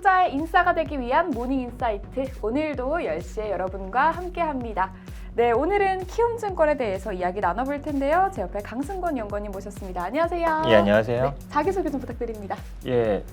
투자의 인싸가 되기 위한 모닝인사이트, 오늘도 10시에 여러분과 함께합니다. 네, 오늘은 키움증권에 대해서 이야기 나눠볼 텐데요. 제 옆에 강승권 연구원님 모셨습니다. 안녕하세요. 예, 안녕하세요. 네, 자기소개 좀 부탁드립니다. 예,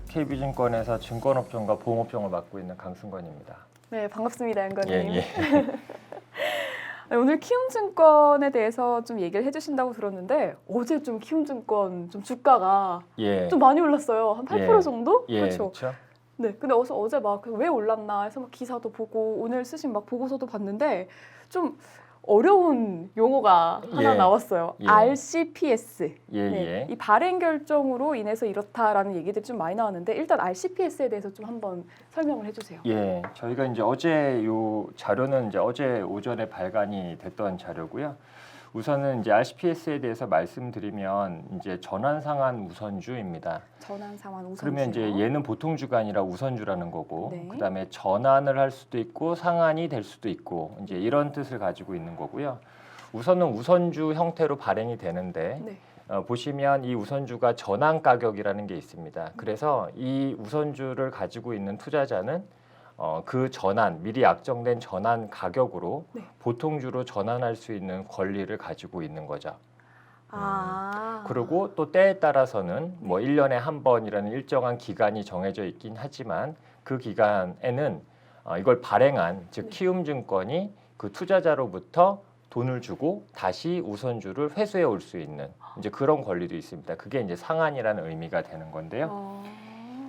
KB증권에서 증권업종과 보험업종을 맡고 있는 강승권입니다. 네, 반갑습니다, 연구원님. 예, 예. 오늘 키움증권에 대해서 좀 얘기를 해주신다고 들었는데 어제 좀 키움증권 좀 주가가 예. 좀 많이 올랐어요. 한 8% 예. 정도? 예, 그렇죠. 그렇죠. 네, 근데 어제 막 왜 올랐나 해서 막 기사도 보고 오늘 쓰신 막 보고서도 봤는데 좀 어려운 용어가 하나 예. 나왔어요. 예. RCPS. 예, 네, 예. 이 발행 결정으로 인해서 이렇다라는 얘기들이 좀 많이 나왔는데 일단 RCPS에 대해서 좀 한번 설명을 해주세요. 예, 저희가 이제 어제 요 자료는 이제 어제 오전에 발간이 됐던 자료고요. 우선은 이제 RCPS에 대해서 말씀드리면 이제 전환상환 우선주입니다. 전환상환 우선주요. 그러면 이제 얘는 보통주가 아니라 우선주라는 거고, 네. 그다음에 전환을 할 수도 있고 상환이 될 수도 있고 이제 이런 뜻을 가지고 있는 거고요. 우선은 우선주 형태로 발행이 되는데 네. 보시면 이 우선주가 전환 가격이라는 게 있습니다. 그래서 이 우선주를 가지고 있는 투자자는 그 전환, 미리 약정된 전환 가격으로 네. 보통주로 전환할 수 있는 권리를 가지고 있는 거죠. 그리고 그리고 또 때에 따라서는 뭐 1년에 한 번이라는 일정한 기간이 정해져 있긴 하지만 그 기간에는 이걸 발행한 즉 네. 키움증권이 그 투자자로부터 돈을 주고 다시 우선주를 회수해 올 수 있는 이제 그런 권리도 있습니다. 그게 이제 상환이라는 의미가 되는 건데요.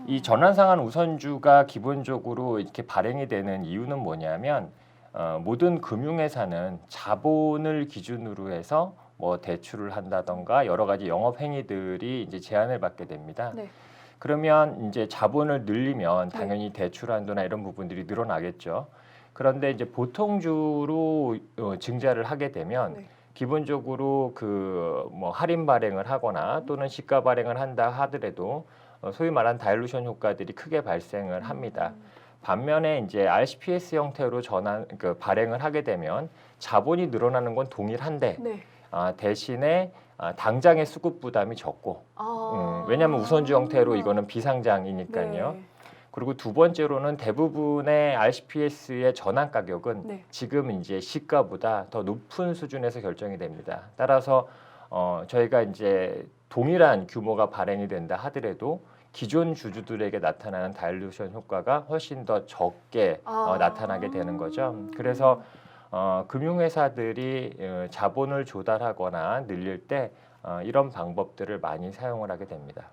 이 전환상환 우선주가 기본적으로 이렇게 발행이 되는 이유는 뭐냐면 모든 금융회사는 자본을 기준으로 해서 뭐 대출을 한다던가 여러 가지 영업 행위들이 이제 제한을 받게 됩니다. 네. 그러면 이제 자본을 늘리면 당연히 대출 한도나 이런 부분들이 늘어나겠죠. 그런데 이제 보통주로 증자를 하게 되면 네. 기본적으로 그 뭐 할인 발행을 하거나 또는 시가 발행을 한다 하더라도 소위 말한 다일루션 효과들이 크게 발생을 합니다. 반면에 이제 RCPS 형태로 발행을 하게 되면 자본이 늘어나는 건 동일한데 네. 대신에 당장의 수급 부담이 적고 왜냐하면 우선주 형태로 이거는 비상장이니까요. 네. 그리고 두 번째로는 대부분의 RCPS의 전환 가격은 네. 지금 이제 시가보다 더 높은 수준에서 결정이 됩니다. 따라서 저희가 이제 동일한 규모가 발행이 된다 하더라도 기존 주주들에게 나타나는 다일루션 효과가 훨씬 더 적게 나타나게 되는 거죠. 그래서 금융회사들이 자본을 조달하거나 늘릴 때 이런 방법들을 많이 사용을 하게 됩니다.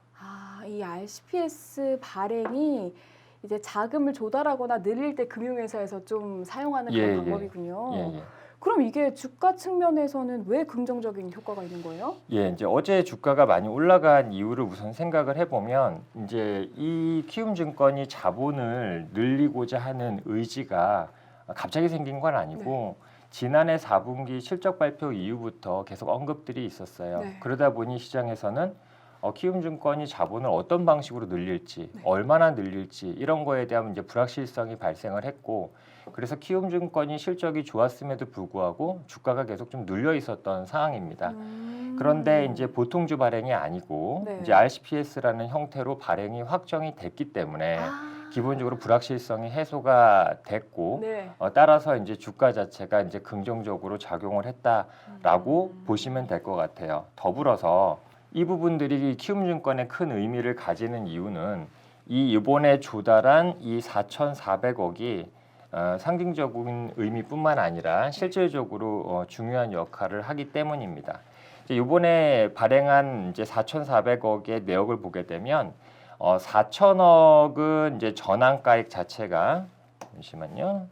이 RCPS 발행이 이제 자금을 조달하거나 늘릴 때 금융회사에서 좀 사용하는 그런 방법이군요. 예. 그럼 이게 주가 측면에서는 왜 긍정적인 효과가 있는 거예요? 예, 이제 어제 주가가 많이 올라간 이유를 우선 생각을 해보면 이제 이 키움증권이 자본을 늘리고자 하는 의지가 갑자기 생긴 건 아니고 지난해 4분기 실적 발표 이후부터 계속 언급들이 있었어요. 네. 그러다 보니 시장에서는 키움증권이 자본을 어떤 방식으로 늘릴지, 얼마나 늘릴지 이런 거에 대한 이제 불확실성이 발생을 했고, 그래서 키움증권이 실적이 좋았음에도 불구하고 주가가 계속 좀 눌려 있었던 상황입니다. 그런데 이제 보통주 발행이 아니고 이제 RCPS라는 형태로 발행이 확정이 됐기 때문에 기본적으로 불확실성이 해소가 됐고 따라서 이제 주가 자체가 이제 긍정적으로 작용을 했다라고 보시면 될 것 같아요. 더불어서 이 부분들이 키움증권에 큰 의미를 가지는 이유는 이번에 조달한 이 4,400억이 상징적인 의미뿐만 아니라 실질적으로 중요한 역할을 하기 때문입니다. 이번에 발행한 이제 4,400억의 내역을 보게 되면 4,000억은 이제 전환가액 자체가 잠시만요.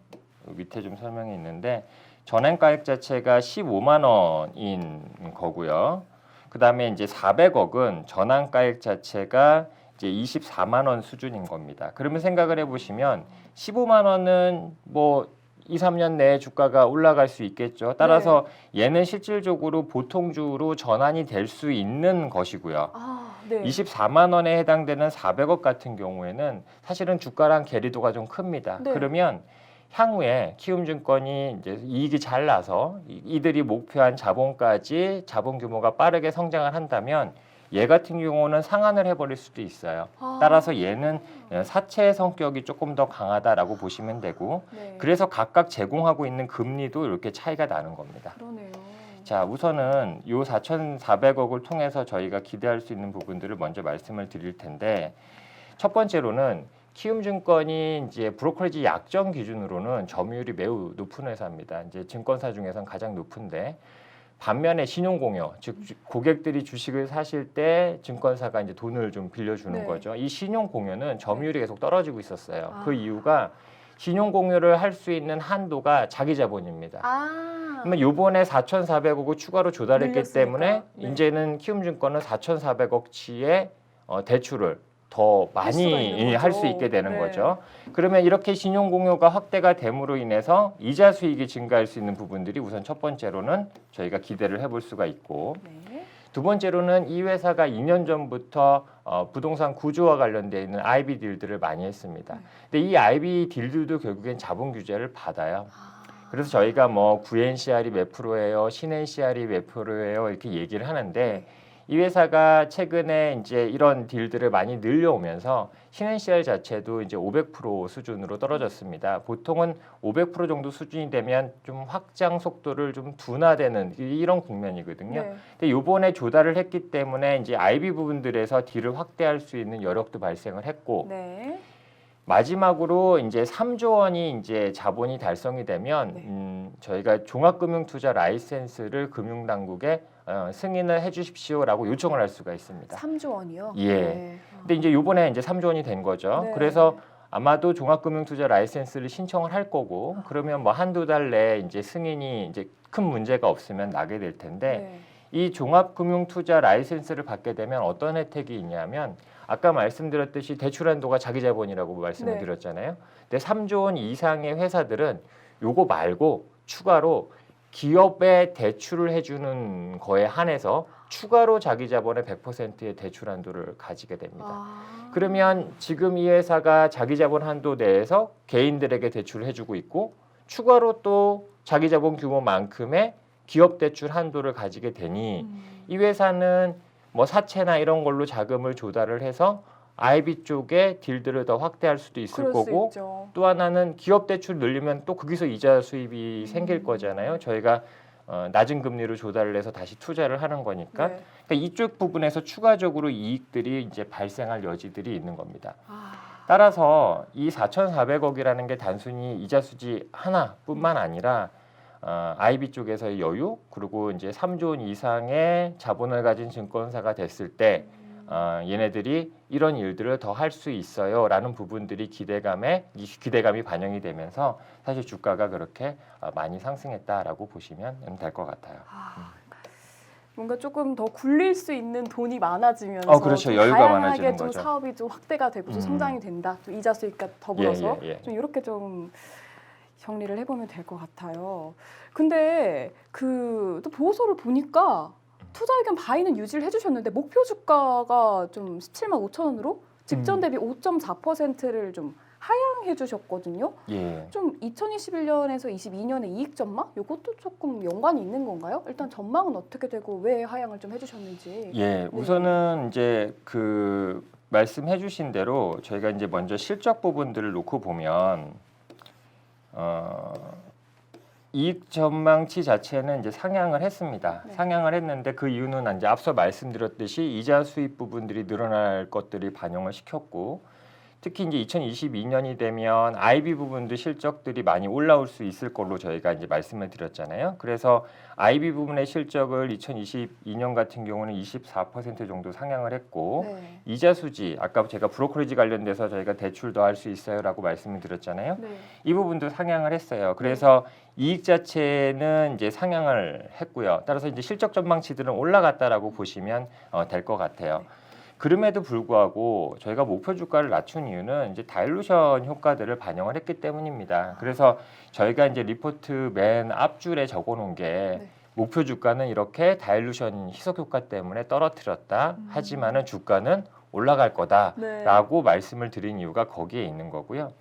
밑에 좀 설명이 있는데 전환가액 자체가 15만 원인 거고요. 그다음에 이제 400억은 전환가액 자체가 이제 24만 원 수준인 겁니다. 그러면 생각을 해보시면 15만 원은 뭐 2, 3년 내에 주가가 올라갈 수 있겠죠. 따라서 얘는 실질적으로 보통주로 전환이 될 수 있는 것이고요. 24만 원에 해당되는 400억 같은 경우에는 사실은 주가랑 괴리도가 좀 큽니다. 그러면 향후에 키움증권이 이제 이익이 잘 나서 이들이 목표한 자본 규모가 빠르게 성장을 한다면 얘 같은 경우는 상한을 해버릴 수도 있어요. 따라서 얘는 사채 성격이 조금 더 강하다라고 보시면 되고 네. 그래서 각각 제공하고 있는 금리도 이렇게 차이가 나는 겁니다. 그러네요. 자, 우선은 요 4,400억을 통해서 저희가 기대할 수 있는 부분들을 먼저 말씀을 드릴 텐데 첫 번째로는 키움증권이 이제 브로커리지 약정 기준으로는 점유율이 매우 높은 회사입니다. 이제 증권사 중에서는 가장 높은데 반면에 신용공여, 즉 고객들이 주식을 사실 때 증권사가 이제 돈을 좀 빌려주는 네. 거죠. 이 신용공여는 점유율이 계속 떨어지고 있었어요. 아. 그 이유가 신용공여를 할 수 있는 한도가 자기 자본입니다. 그러면 요번에 4,400억을 추가로 조달했기 늘렸으니까. 때문에 네. 이제는 키움증권은 4,400억치의 대출을 더 많이 할 수 있게 되는 네. 거죠. 그러면 이렇게 신용공여가 확대가 됨으로 인해서 이자 수익이 증가할 수 있는 부분들이 우선 첫 번째로는 저희가 기대를 해볼 수가 있고 네. 두 번째로는 이 회사가 2년 전부터 부동산 구조와 관련되어 있는 IB 딜들을 많이 했습니다. 근데 이 IB 딜들도 결국엔 자본 규제를 받아요. 그래서 저희가 뭐 9NCR이 몇 프로예요, 10NCR이 몇 프로예요 이렇게 얘기를 하는데 이 회사가 최근에 이제 이런 딜들을 많이 늘려오면서 신NCR 자체도 이제 500% 수준으로 떨어졌습니다. 보통은 500% 정도 수준이 되면 좀 확장 속도를 좀 둔화되는 이런 국면이거든요. 네. 근데 요번에 조달을 했기 때문에 이제 IB 부분들에서 딜을 확대할 수 있는 여력도 발생을 했고 네. 마지막으로 이제 3조 원이 이제 자본이 달성이 되면 네. 저희가 종합금융투자 라이센스를 금융당국에 승인을 해주십시오라고 요청을 할 수가 있습니다. 3조 원이요? 예. 네. 근데 이제 요번에 이제 3조 원이 된 거죠. 네. 그래서 아마도 종합금융투자 라이센스를 신청을 할 거고 그러면 뭐 한두 달 내에 이제 승인이 이제 큰 문제가 없으면 나게 될 텐데 네. 이 종합금융투자 라이센스를 받게 되면 어떤 혜택이 있냐면 아까 말씀드렸듯이 대출 한도가 자기 자본이라고 말씀을 네. 드렸잖아요. 근데 3조 원 이상의 회사들은 요거 말고 추가로 기업에 대출을 해주는 거에 한해서 추가로 자기 자본의 100%의 대출 한도를 가지게 됩니다. 그러면 지금 이 회사가 자기 자본 한도 내에서 개인들에게 대출을 해주고 있고 추가로 또 자기 자본 규모만큼의 기업 대출 한도를 가지게 되니 이 회사는 뭐 사채나 이런 걸로 자금을 조달을 해서 IB 쪽에 딜들을 더 확대할 수도 있을 그럴 수 거고 있죠. 또 하나는 기업 대출 늘리면 또 거기서 이자 수입이 생길 거잖아요. 저희가 낮은 금리로 조달을 해서 다시 투자를 하는 거니까 네. 그러니까 이쪽 부분에서 추가적으로 이익들이 이제 발생할 여지들이 있는 겁니다. 아, 따라서 이 4,400억이라는 게 단순히 이자 수지 하나뿐만 아니라 IB 쪽에서의 여유 그리고 이제 3조 원 이상의 자본을 가진 증권사가 됐을 때 얘네들이 이런 일들을 더 할 수 있어요라는 부분들이 기대감이 반영이 되면서 사실 주가가 그렇게 많이 상승했다라고 보시면 될 것 같아요. 뭔가 조금 더 굴릴 수 있는 돈이 많아지면서 그렇죠. 좀 여유가 다양하게 많아지는 좀 거죠. 사업이 좀 확대가 되고 좀 성장이 된다. 또 이자 수익과 더불어서 예. 좀 이렇게 좀 정리를 해보면 될 것 같아요. 근데 그 또 보고서를 보니까 투자 의견 바이는 유지를 해주셨는데 목표 주가가 좀 17만 5천 원으로 직전 대비 5.4%를 좀 하향해 주셨거든요. 예. 좀 2021년에서 22년의 이익 전망? 이것도 조금 연관이 있는 건가요? 일단 전망은 어떻게 되고 왜 하향을 좀 해주셨는지. 예, 우선은 이제 그 말씀해주신 대로 저희가 이제 먼저 실적 부분들을 놓고 보면 이익 전망치 자체는 이제 상향을 했습니다. 네. 상향을 했는데 그 이유는 이제 앞서 말씀드렸듯이 이자 수입 부분들이 늘어날 것들이 반영을 시켰고 특히 이제 2022년이 되면 IB 부분도 실적들이 많이 올라올 수 있을 걸로 저희가 이제 말씀을 드렸잖아요. 그래서 IB 부분의 실적을 2022년 같은 경우는 24% 정도 상향을 했고 네. 이자 수지 아까 제가 브로커리지 관련돼서 저희가 대출도 할 수 있어요라고 말씀을 드렸잖아요. 네. 이 부분도 상향을 했어요. 그래서 이익 자체는 이제 상향을 했고요. 따라서 이제 실적 전망치들은 올라갔다라고 보시면 될 것 같아요. 그럼에도 불구하고 저희가 목표 주가를 낮춘 이유는 이제 다일루션 효과들을 반영을 했기 때문입니다. 그래서 저희가 이제 리포트 맨 앞줄에 적어놓은 게 목표 주가는 이렇게 다일루션 희석 효과 때문에 떨어뜨렸다. 하지만은 주가는 올라갈 거다라고 말씀을 드린 이유가 거기에 있는 거고요.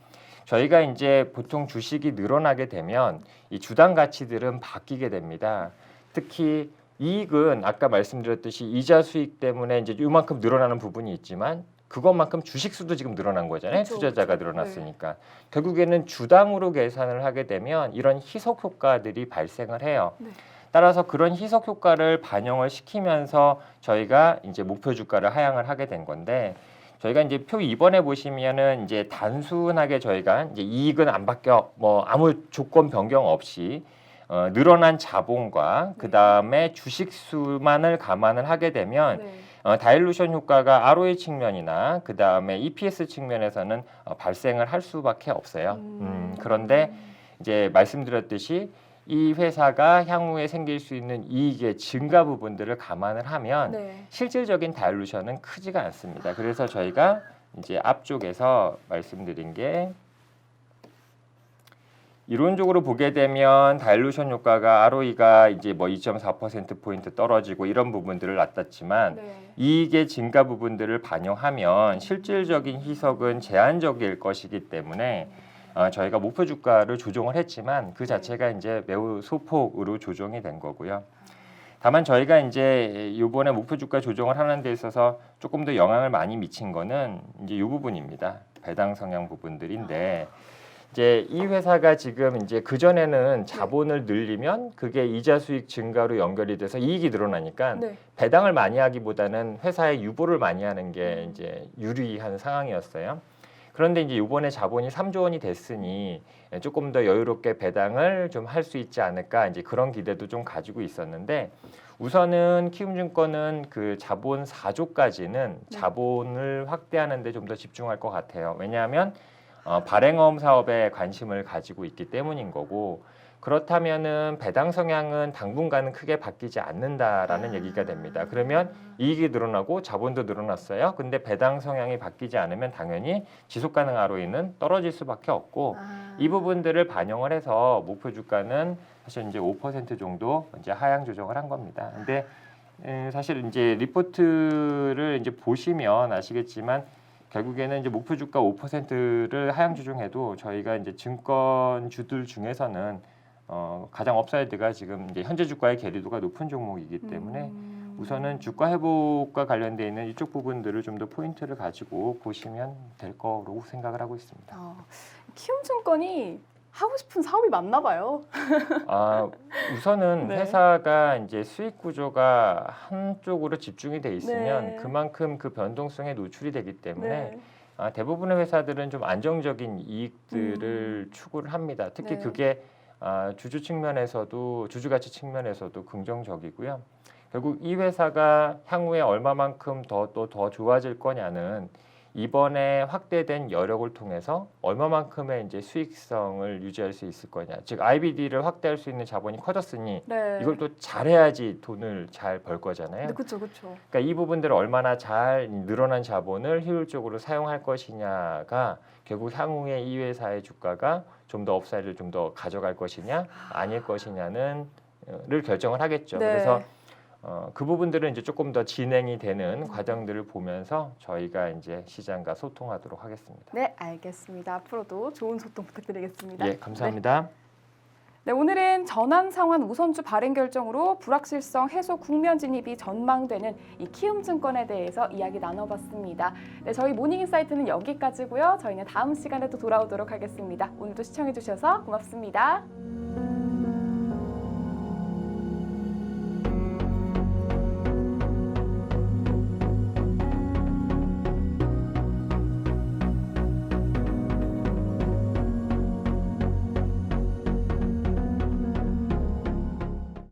저희가 이제 보통 주식이 늘어나게 되면 이 주당 가치들은 바뀌게 됩니다. 특히 이익은 아까 말씀드렸듯이 이자 수익 때문에 이제 요만큼 늘어나는 부분이 있지만 그것만큼 주식 수도 지금 늘어난 거잖아요. 그쵸, 투자자가 그쵸. 늘어났으니까. 결국에는 주당으로 계산을 하게 되면 이런 희석 효과들이 발생을 해요. 네. 따라서 그런 희석 효과를 반영을 시키면서 저희가 이제 목표 주가를 하향을 하게 된 건데 저희가 이제 표 2번에 보시면은 이제 단순하게 저희가 이제 이익은 안 바뀌어 뭐 아무 조건 변경 없이 늘어난 자본과 그 다음에 주식 수만을 감안을 하게 되면 네. 다일루션 효과가 ROE 측면이나 그 다음에 EPS 측면에서는 발생을 할 수밖에 없어요. 그런데 이제 말씀드렸듯이 이 회사가 향후에 생길 수 있는 이익의 증가 부분들을 감안을 하면 네. 실질적인 다일루션은 크지가 않습니다. 그래서 저희가 이제 앞쪽에서 말씀드린 게 이론적으로 보게 되면 다일루션 효과가 ROE가 이제 뭐 2.4% 포인트 떨어지고 이런 부분들을 나탔지만 네. 이익의 증가 부분들을 반영하면 실질적인 희석은 제한적일 것이기 때문에 저희가 목표 주가를 조정을 했지만 그 자체가 이제 매우 소폭으로 조정이 된 거고요. 다만 저희가 이제 이번에 목표 주가 조정을 하는 데 있어서 조금 더 영향을 많이 미친 거는 이제 이 부분입니다. 배당 성향 부분들인데 이제 이 회사가 지금 이제 그 전에는 자본을 늘리면 그게 이자 수익 증가로 연결이 돼서 이익이 늘어나니까 네. 배당을 많이 하기보다는 회사의 유보를 많이 하는 게 이제 유리한 상황이었어요. 그런데 이제 이번에 자본이 3조 원이 됐으니 조금 더 여유롭게 배당을 좀 할 수 있지 않을까 이제 그런 기대도 좀 가지고 있었는데 우선은 키움증권은 그 자본 4조까지는 자본을 확대하는 데 좀 더 집중할 것 같아요. 왜냐하면 발행어음 사업에 관심을 가지고 있기 때문인 거고 그렇다면은 배당 성향은 당분간은 크게 바뀌지 않는다라는 얘기가 됩니다. 그러면 이익이 늘어나고 자본도 늘어났어요. 근데 배당 성향이 바뀌지 않으면 당연히 지속 가능 ROE는 떨어질 수밖에 없고 이 부분들을 반영을 해서 목표 주가는 사실 이제 5% 정도 이제 하향 조정을 한 겁니다. 근데 사실 이제 리포트를 이제 보시면 아시겠지만 결국에는 이제 목표 주가 5%를 하향 조정해도 저희가 이제 증권주들 중에서는 가장 업사이드가 지금 이제 현재 주가의 괴리도가 높은 종목이기 때문에 우선은 주가 회복과 관련돼 있는 이쪽 부분들을 좀 더 포인트를 가지고 보시면 될 거라고 생각을 하고 있습니다. 키움증권이 하고 싶은 사업이 많나 봐요. 우선은 네. 회사가 이제 수익 구조가 한쪽으로 집중이 돼 있으면 네. 그만큼 그 변동성에 노출이 되기 때문에 네. 대부분의 회사들은 좀 안정적인 이익들을 추구를 합니다. 특히 네. 그게 주주 측면에서도 주주 가치 측면에서도 긍정적이고요. 결국 이 회사가 향후에 얼마만큼 더 좋아질 거냐는 이번에 확대된 여력을 통해서 얼마만큼의 이제 수익성을 유지할 수 있을 거냐. 즉 IBD를 확대할 수 있는 자본이 커졌으니 네. 이걸 또 잘해야지 돈을 잘 벌 거잖아요. 네, 그렇죠, 그렇죠. 그러니까 이 부분들을 얼마나 잘 늘어난 자본을 효율적으로 사용할 것이냐가 결국 향후에 이 회사의 주가가 좀 더 업사이드를 좀 더 가져갈 것이냐 아닐 것이냐는 를 결정을 하겠죠. 네. 그래서 그 부분들은 이제 조금 더 진행이 되는 과정들을 보면서 저희가 이제 시장과 소통하도록 하겠습니다. 네, 알겠습니다. 앞으로도 좋은 소통 부탁드리겠습니다. 예, 감사합니다. 네, 오늘은 전환 상환 우선주 발행 결정으로 불확실성 해소 국면 진입이 전망되는 이 키움증권에 대해서 이야기 나눠봤습니다. 네, 저희 모닝인사이트는 여기까지고요. 저희는 다음 시간에 또 돌아오도록 하겠습니다. 오늘도 시청해주셔서 고맙습니다.